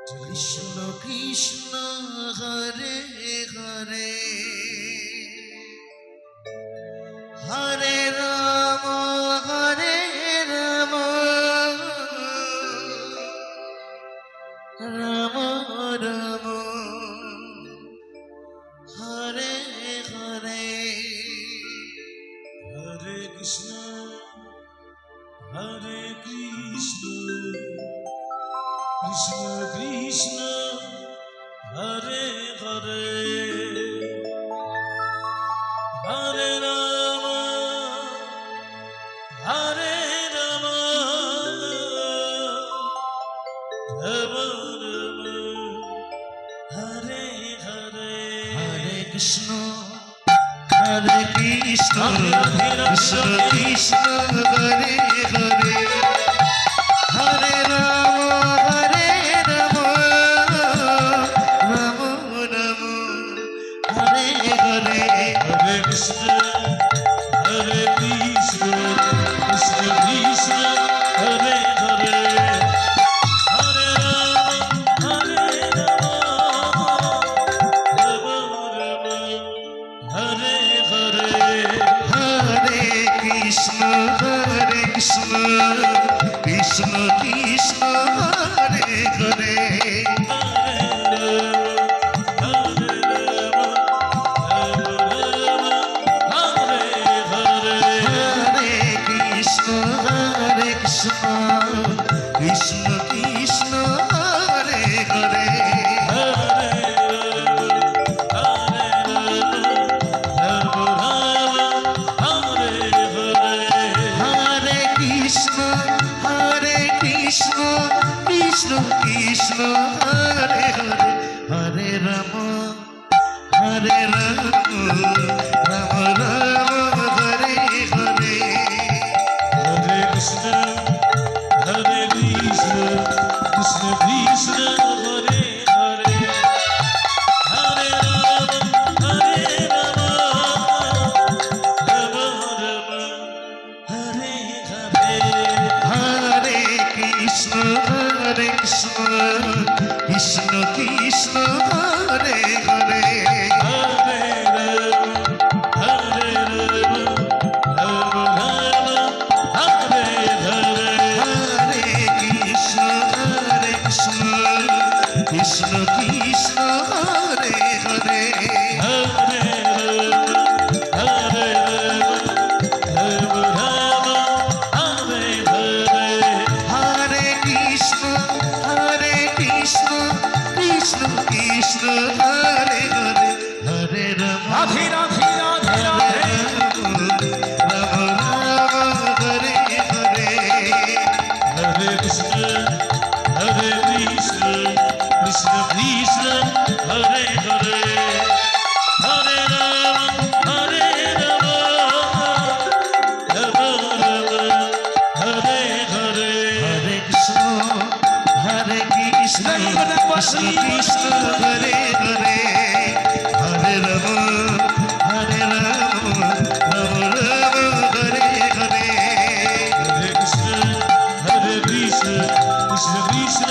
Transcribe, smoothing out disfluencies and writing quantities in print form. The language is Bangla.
কৃষ্ণ কৃষ্ণ হরে হরে হরে রাম রাম রাম হরে হরে হরে কৃষ্ণ কৃষ্ণ কৃষ্ণ হরে হরে হরে রাম রাম রাম হরে হরে হরে কৃষ্ণ কৃষ্ণ কৃষ্ণ হরে হরে হরে রাম রাম রাম হরে হরে হরে কৃষ্ণ কৃষ্ণ কৃষ্ণ হরে হরে হরে রাম হরে হরে হরে কৃষ্ণ কৃষ্ণ কৃষ্ণ কৃষ্ণ হরে হরে হরে কৃষ্ণ কৃষ্ণ কৃষ্ণ হরে হরে হরে কৃষ্ণ কৃষ্ণ কৃষ্ণ হরে হরে হরে রাম রাম রাম হরে হরে হরে কৃষ্ণ কৃষ্ণ কৃষ্ণ হরে হরে হরে রাম রাম হরে হরে হরে কৃষ্ণ কৃষ্ণ কৃষ্ণ কৃষ্ণ হরে হরে হরে হরে কৃষ্ণ কৃষ্ণ কৃষ্ণ হরে হরে হরে কৃষ্ণ কৃষ্ণ কৃষ্ণ হরে হরে হরে রাম রাধে রাধে রাধে রাধে রাম হরে হরে হরে কৃষ্ণ কৃষ্ণ কৃষ্ণ হরে হরে হরে রাম রাম হরে হরে হরে কৃষ্ণ কৃষ্ণ কৃষ্ণ হরে হরে হরে রাম রাম হরে হরে হরে কৃষ্ণ কৃষ্ণ কৃষ্ণ